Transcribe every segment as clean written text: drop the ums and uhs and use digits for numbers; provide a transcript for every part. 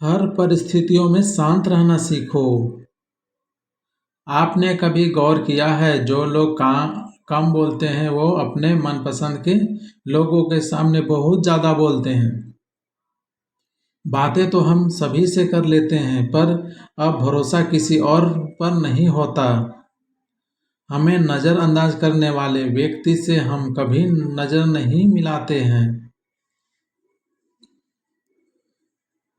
हर परिस्थितियों में शांत रहना सीखो। आपने कभी गौर किया है जो लोग कम बोलते हैं वो अपने मनपसंद के लोगों के सामने बहुत ज़्यादा बोलते हैं। बातें तो हम सभी से कर लेते हैं पर अब भरोसा किसी और पर नहीं होता। हमें नज़रअंदाज करने वाले व्यक्ति से हम कभी नज़र नहीं मिलाते हैं।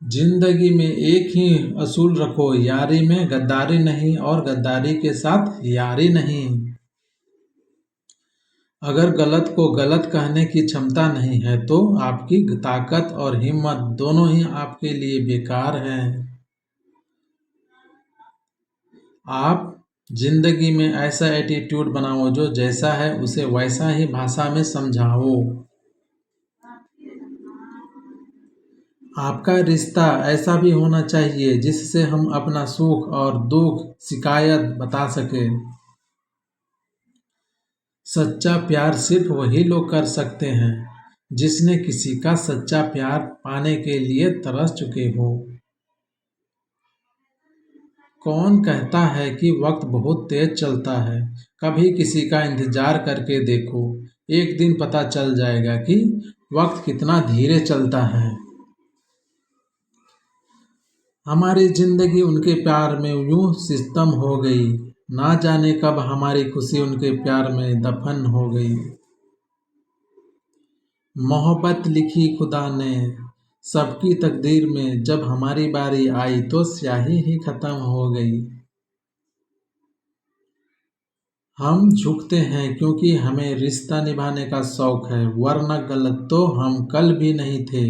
जिंदगी में एक ही असूल रखो, यारी में गद्दारी नहीं और गद्दारी के साथ यारी नहीं। अगर गलत को गलत कहने की क्षमता नहीं है तो आपकी ताकत और हिम्मत दोनों ही आपके लिए बेकार हैं। आप जिंदगी में ऐसा एटीट्यूड बनाओ जो जैसा है उसे वैसा ही भाषा में समझाओ। आपका रिश्ता ऐसा भी होना चाहिए जिससे हम अपना सुख और दुख शिकायत बता सकें। सच्चा प्यार सिर्फ वही लोग कर सकते हैं जिसने किसी का सच्चा प्यार पाने के लिए तरस चुके हो। कौन कहता है कि वक्त बहुत तेज चलता है? कभी किसी का इंतजार करके देखो, एक दिन पता चल जाएगा कि वक्त कितना धीरे चलता है। हमारी जिंदगी उनके प्यार में यूं सितम हो गई, ना जाने कब हमारी खुशी उनके प्यार में दफन हो गई। मोहब्बत लिखी खुदा ने सबकी तकदीर में, जब हमारी बारी आई तो स्याही ही खत्म हो गई। हम झुकते हैं क्योंकि हमें रिश्ता निभाने का शौक है, वरना गलत तो हम कल भी नहीं थे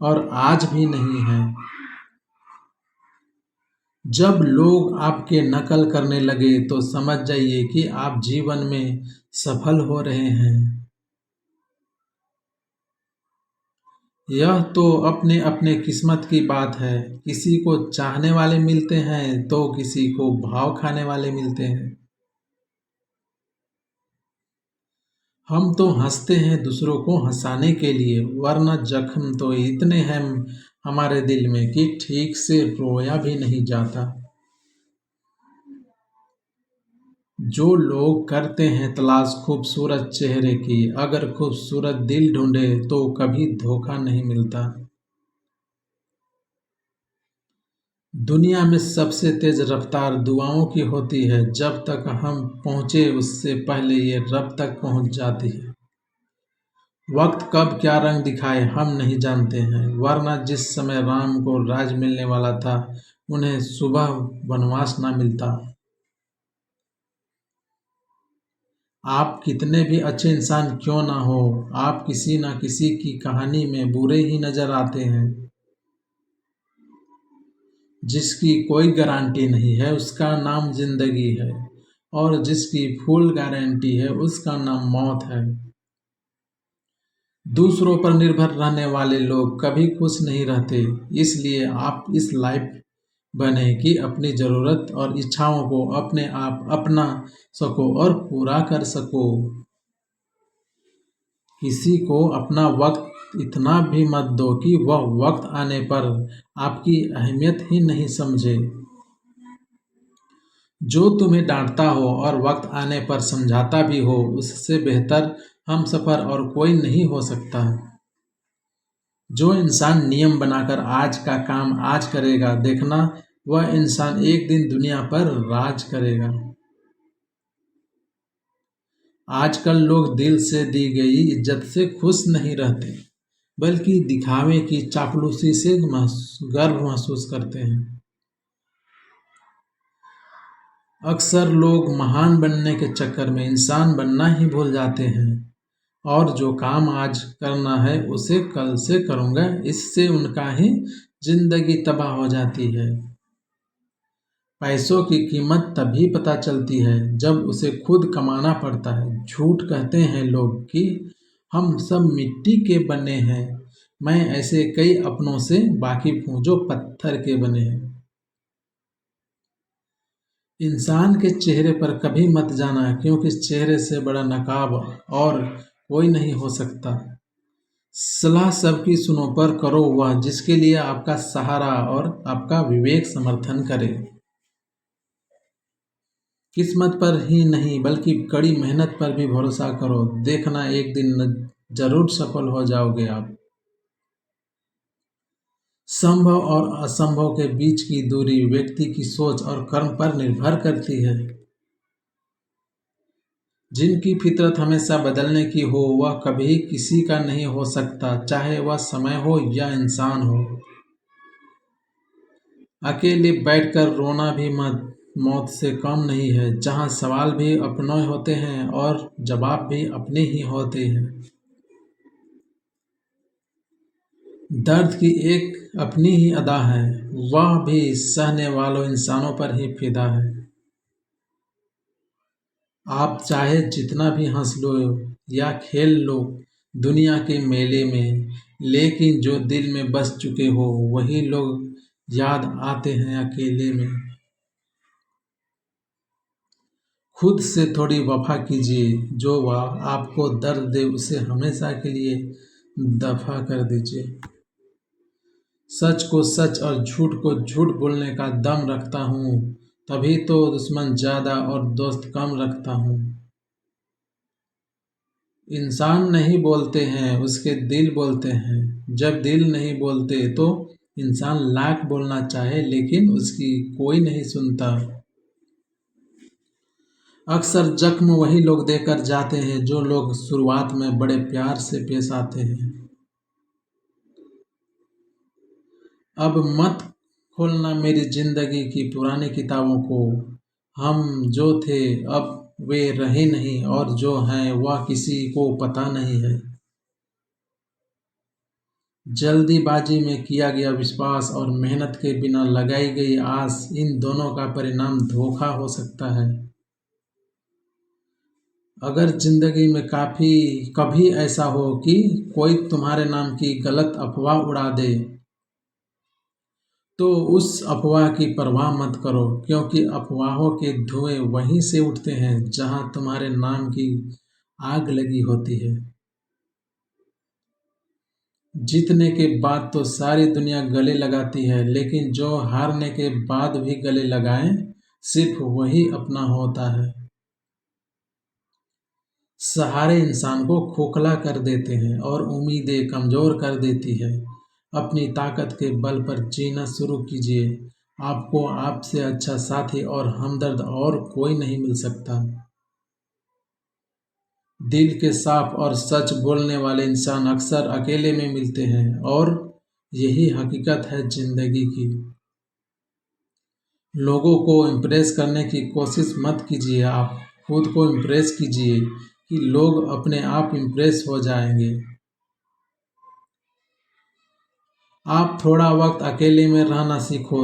और आज भी नहीं हैं। जब लोग आपके नकल करने लगे तो समझ जाइए कि आप जीवन में सफल हो रहे हैं। यह तो अपने अपने किस्मत की बात है, किसी को चाहने वाले मिलते हैं तो किसी को भाव खाने वाले मिलते हैं। हम तो हंसते हैं दूसरों को हंसाने के लिए, वरना जख्म तो इतने हैं हमारे दिल में कि ठीक से रोया भी नहीं जाता। जो लोग करते हैं तलाश खूबसूरत चेहरे की, अगर खूबसूरत दिल ढूंढे तो कभी धोखा नहीं मिलता। दुनिया में सबसे तेज रफ्तार दुआओं की होती है, जब तक हम पहुंचे उससे पहले ये रब तक पहुंच जाती है। वक्त कब क्या रंग दिखाए हम नहीं जानते हैं, वरना जिस समय राम को राज मिलने वाला था उन्हें सुबह वनवास ना मिलता। आप कितने भी अच्छे इंसान क्यों ना हो, आप किसी ना किसी की कहानी में बुरे ही नजर आते हैं। जिसकी कोई गारंटी नहीं है उसका नाम जिंदगी है, और जिसकी फुल गारंटी है उसका नाम मौत है। दूसरों पर निर्भर रहने वाले लोग कभी खुश नहीं रहते, इसलिए आप इस लाइफ बने कि अपनी ज़रूरत और इच्छाओं को अपने आप अपना सको और पूरा कर सको। किसी को अपना वक्त इतना भी मत दो कि वह वक्त आने पर आपकी अहमियत ही नहीं समझे। जो तुम्हें डांटता हो और वक्त आने पर समझाता भी हो, उससे बेहतर हमसफर और कोई नहीं हो सकता। जो इंसान नियम बनाकर आज का काम आज करेगा, देखना वह इंसान एक दिन दुनिया पर राज करेगा। आजकल लोग दिल से दी गई इज्जत से खुश नहीं रहते, बल्कि दिखावे की चापलूसी से गर्व महसूस करते हैं। अक्सर लोग महान बनने के चक्कर में इंसान बनना ही भूल जाते हैं, और जो काम आज करना है उसे कल से करूँगा, इससे उनका ही जिंदगी तबाह हो जाती है। पैसों की कीमत तभी पता चलती है जब उसे खुद कमाना पड़ता है। झूठ कहते हैं लोग कि हम सब मिट्टी के बने हैं, मैं ऐसे कई अपनों से वाकिफ हूँ जो पत्थर के बने हैं। इंसान के चेहरे पर कभी मत जाना, क्योंकि चेहरे से बड़ा नकाब और कोई नहीं हो सकता। सलाह सबकी सुनो पर करो वह जिसके लिए आपका सहारा और आपका विवेक समर्थन करे। किस्मत पर ही नहीं बल्कि कड़ी मेहनत पर भी भरोसा करो, देखना एक दिन जरूर सफल हो जाओगे आप। संभव और असंभव के बीच की दूरी व्यक्ति की सोच और कर्म पर निर्भर करती है। जिनकी फितरत हमेशा बदलने की हो वह कभी किसी का नहीं हो सकता, चाहे वह समय हो या इंसान हो। अकेले बैठकर रोना भी मत मौत से कम नहीं है, जहाँ सवाल भी अपने होते हैं और जवाब भी अपने ही होते हैं। दर्द की एक अपनी ही अदा है, वह भी सहने वालों इंसानों पर ही फिदा है। आप चाहे जितना भी हंस लो या खेल लो दुनिया के मेले में, लेकिन जो दिल में बस चुके हो वही लोग याद आते हैं अकेले में। खुद से थोड़ी वफा कीजिए, जो वह आपको दर्द दे उसे हमेशा के लिए दफा कर दीजिए। सच को सच और झूठ को झूठ बोलने का दम रखता हूँ, तभी तो दुश्मन ज़्यादा और दोस्त कम रखता हूँ। इंसान नहीं बोलते हैं, उसके दिल बोलते हैं। जब दिल नहीं बोलते तो इंसान लाख बोलना चाहे लेकिन उसकी कोई नहीं सुनता। अक्सर जख्म वही लोग देकर जाते हैं जो लोग शुरुआत में बड़े प्यार से पेश आते हैं। अब मत खोलना मेरी जिंदगी की पुरानी किताबों को, हम जो थे अब वे रहे नहीं और जो हैं वह किसी को पता नहीं है। जल्दीबाजी में किया गया विश्वास और मेहनत के बिना लगाई गई आस, इन दोनों का परिणाम धोखा हो सकता है। अगर जिंदगी में कभी ऐसा हो कि कोई तुम्हारे नाम की गलत अफवाह उड़ा दे, तो उस अफवाह की परवाह मत करो, क्योंकि अफवाहों के धुएं वहीं से उठते हैं जहां तुम्हारे नाम की आग लगी होती है। जीतने के बाद तो सारी दुनिया गले लगाती है, लेकिन जो हारने के बाद भी गले लगाए सिर्फ वही अपना होता है। सहारे इंसान को खोखला कर देते हैं और उम्मीदें कमज़ोर कर देती है। अपनी ताकत के बल पर जीना शुरू कीजिए। आपको आपसे अच्छा साथी और हमदर्द और कोई नहीं मिल सकता। दिल के साफ और सच बोलने वाले इंसान अक्सर अकेले में मिलते हैं और यही हकीकत है जिंदगी की। लोगों को इम्प्रेस करने की कोशिश मत कीजिए, आप खुद को इम्प्रेस कीजिए कि लोग अपने आप इम्प्रेस हो जाएंगे। आप थोड़ा वक्त अकेले में रहना सीखो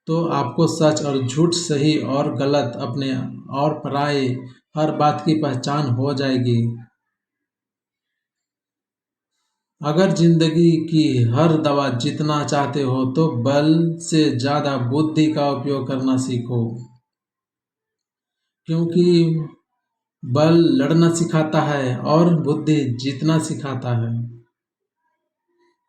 तो आपको सच और झूठ, सही और गलत, अपने और पराये हर बात की पहचान हो जाएगी। अगर जिंदगी की हर दवा जीतना चाहते हो तो बल से ज़्यादा बुद्धि का उपयोग करना सीखो, क्योंकि बल लड़ना सिखाता है और बुद्धि जीतना सिखाता है।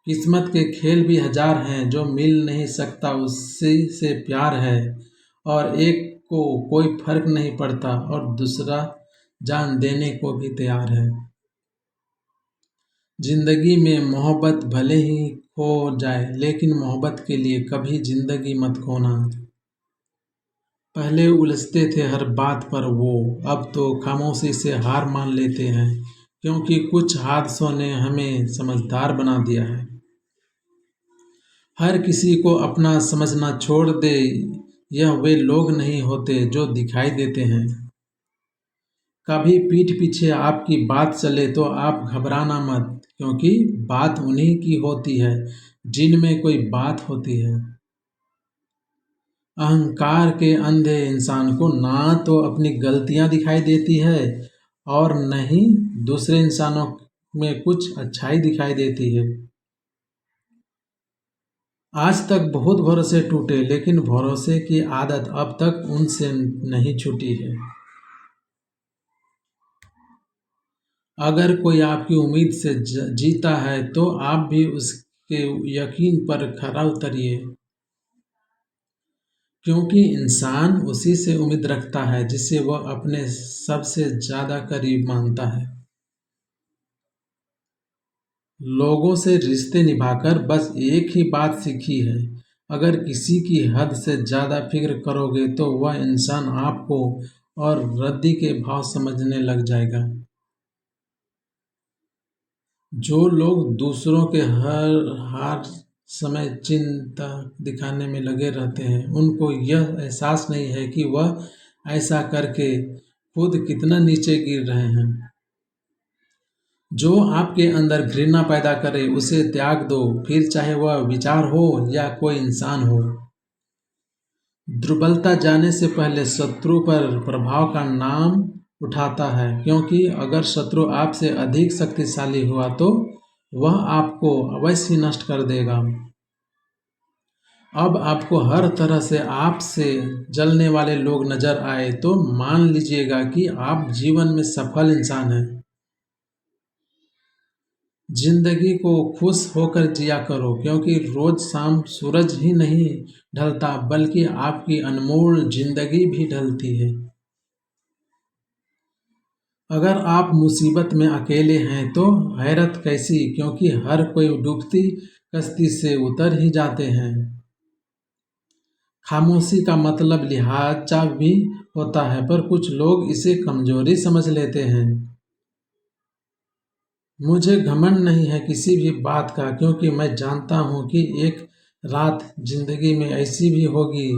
किस्मत के खेल भी हजार हैं, जो मिल नहीं सकता उसी से प्यार है, और एक को कोई फर्क नहीं पड़ता और दूसरा जान देने को भी तैयार है। जिंदगी में मोहब्बत भले ही खो जाए, लेकिन मोहब्बत के लिए कभी जिंदगी मत खोना। पहले उलझते थे हर बात पर वो, अब तो खामोशी से हार मान लेते हैं, क्योंकि कुछ हादसों ने हमें समझदार बना दिया है। हर किसी को अपना समझना छोड़ दे, यह वे लोग नहीं होते जो दिखाई देते हैं। कभी पीठ पीछे आपकी बात चले तो आप घबराना मत, क्योंकि बात उन्हीं की होती है जिनमें कोई बात होती है। अहंकार के अंधे इंसान को ना तो अपनी गलतियां दिखाई देती है और न ही दूसरे इंसानों में कुछ अच्छाई दिखाई देती है। आज तक बहुत भरोसे टूटे, लेकिन भरोसे की आदत अब तक उनसे नहीं छूटी है। अगर कोई आपकी उम्मीद से जीता है तो आप भी उसके यकीन पर खरा उतरिए, क्योंकि इंसान उसी से उम्मीद रखता है जिसे वह अपने सबसे ज़्यादा करीब मानता है। लोगों से रिश्ते निभाकर बस एक ही बात सीखी है, अगर किसी की हद से ज़्यादा फिक्र करोगे तो वह इंसान आपको और रद्दी के भाव समझने लग जाएगा। जो लोग दूसरों के हर समय चिंता दिखाने में लगे रहते हैं, उनको यह एहसास नहीं है कि वह ऐसा करके खुद कितना नीचे गिर रहे हैं। जो आपके अंदर घृणा पैदा करे उसे त्याग दो, फिर चाहे वह विचार हो या कोई इंसान हो। दुर्बलता जाने से पहले शत्रु पर प्रभाव का नाम उठाता है, क्योंकि अगर शत्रु आपसे अधिक शक्तिशाली हुआ तो वह आपको अवश्य ही नष्ट कर देगा। अब आपको हर तरह से आपसे जलने वाले लोग नजर आए तो मान लीजिएगा कि आप जीवन में सफल इंसान हैं। जिंदगी को खुश होकर जिया करो, क्योंकि रोज शाम सूरज ही नहीं ढलता बल्कि आपकी अनमोल जिंदगी भी ढलती है। अगर आप मुसीबत में अकेले हैं तो हैरत कैसी, क्योंकि हर कोई डूबती कश्ती से उतर ही जाते हैं। खामोशी का मतलब लिहाजा भी होता है, पर कुछ लोग इसे कमजोरी समझ लेते हैं। मुझे घमंड नहीं है किसी भी बात का, क्योंकि मैं जानता हूँ कि एक रात जिंदगी में ऐसी भी होगी,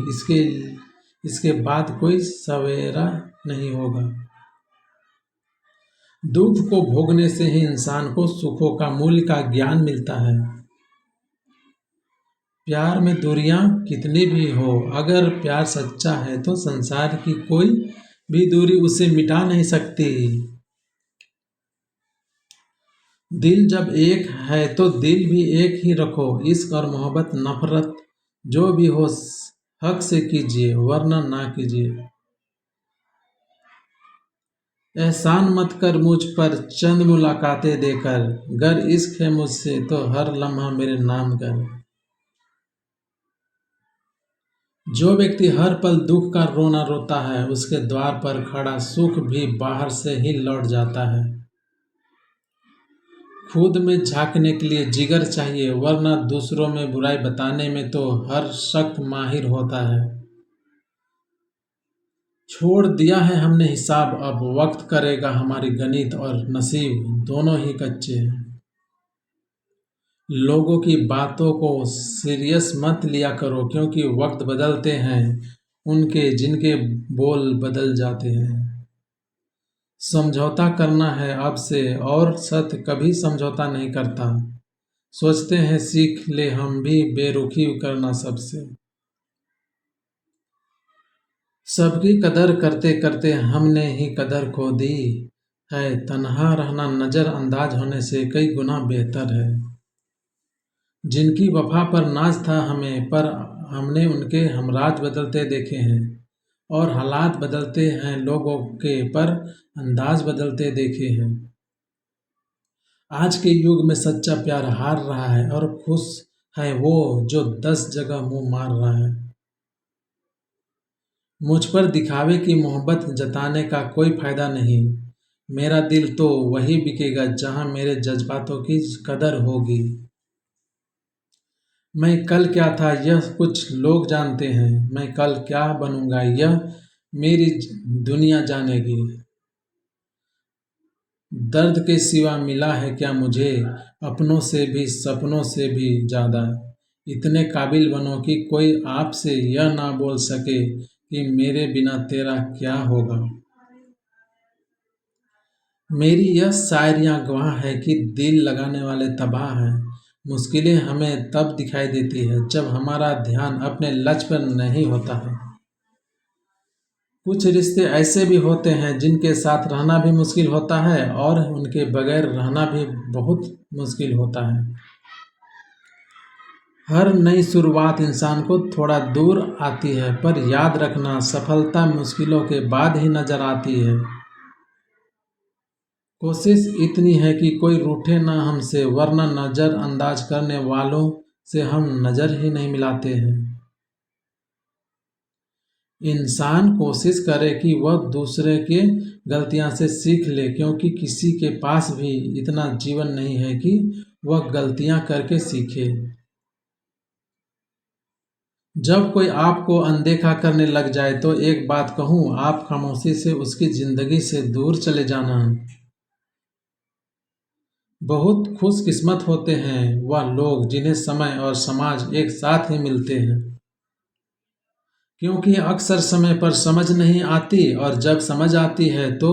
इसके बाद कोई सवेरा नहीं होगा। दुख को भोगने से ही इंसान को सुखों का मूल्य का ज्ञान मिलता है। प्यार में दूरियां कितनी भी हो, अगर प्यार सच्चा है तो संसार की कोई भी दूरी उसे मिटा नहीं सकती। दिल जब एक है तो दिल भी एक ही रखो। इश्क और मोहब्बत नफरत जो भी हो हक से कीजिए, वरना ना कीजिए। एहसान मत कर मुझ पर चंद मुलाकातें देकर, गर इश्क है मुझसे तो हर लम्हा मेरे नाम कर। जो व्यक्ति हर पल दुख का रोना रोता है, उसके द्वार पर खड़ा सुख भी बाहर से ही लौट जाता है। खुद में झांकने के लिए जिगर चाहिए, वरना दूसरों में बुराई बताने में तो हर शख्स माहिर होता है। छोड़ दिया है हमने हिसाब, अब वक्त करेगा हमारी गणित, और नसीब दोनों ही कच्चे हैं। लोगों की बातों को सीरियस मत लिया करो, क्योंकि वक्त बदलते हैं उनके जिनके बोल बदल जाते हैं। समझौता करना है अब से, और सत्य कभी समझौता नहीं करता। सोचते हैं सीख ले हम भी बेरुखी करना सबसे। सबकी कदर करते करते हमने ही कदर खो दी है। तन्हा रहना नजरअंदाज होने से कई गुना बेहतर है। जिनकी वफा पर नाज था हमें, पर हमने उनके हमराज बदलते देखे हैं। और हालात बदलते हैं लोगों के, पर अंदाज बदलते देखे हैं। आज के युग में सच्चा प्यार हार रहा है, और खुश है वो जो 10 जगह मुंह मार रहा है। मुझ पर दिखावे की मोहब्बत जताने का कोई फायदा नहीं। मेरा दिल तो वही बिकेगा जहां मेरे जज्बातों की कदर होगी। मैं कल क्या था यह कुछ लोग जानते हैं, मैं कल क्या बनूंगा यह मेरी दुनिया जानेगी। दर्द के सिवा मिला है क्या मुझे, अपनों से भी सपनों से भी ज़्यादा। इतने काबिल बनो कि कोई आपसे यह ना बोल सके कि मेरे बिना तेरा क्या होगा। मेरी यह शायरियाँ गवाह है कि दिल लगाने वाले तबाह हैं। मुश्किलें हमें तब दिखाई देती है जब हमारा ध्यान अपने लक्ष्य पर नहीं होता है। कुछ रिश्ते ऐसे भी होते हैं जिनके साथ रहना भी मुश्किल होता है, और उनके बगैर रहना भी बहुत मुश्किल होता है। हर नई शुरुआत इंसान को थोड़ा दूर आती है, पर याद रखना सफलता मुश्किलों के बाद ही नजर आती है। कोशिश इतनी है कि कोई रूठे ना हमसे, वरना नजरअंदाज करने वालों से हम नजर ही नहीं मिलाते हैं। इंसान कोशिश करे कि वह दूसरे के गलतियां से सीख ले, क्योंकि किसी के पास भी इतना जीवन नहीं है कि वह गलतियां करके सीखे। जब कोई आपको अनदेखा करने लग जाए तो एक बात कहूँ, आप खामोशी से उसकी जिंदगी से दूर चले जाना। बहुत खुशकिस्मत होते हैं वह लोग जिन्हें समय और समाज एक साथ ही मिलते हैं, क्योंकि अक्सर समय पर समझ नहीं आती और जब समझ आती है तो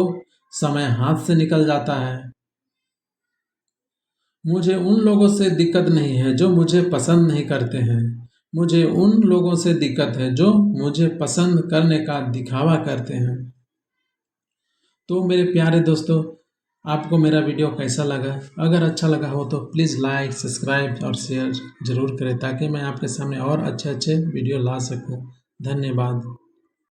समय हाथ से निकल जाता है। मुझे उन लोगों से दिक्कत नहीं है जो मुझे पसंद नहीं करते हैं, मुझे उन लोगों से दिक्कत है जो मुझे पसंद करने का दिखावा करते हैं। तो मेरे प्यारे दोस्तों, आपको मेरा वीडियो कैसा लगा? अगर अच्छा लगा हो तो प्लीज़ लाइक, सब्सक्राइब और शेयर ज़रूर करें, ताकि मैं आपके सामने और अच्छे अच्छे वीडियो ला सकूं। धन्यवाद।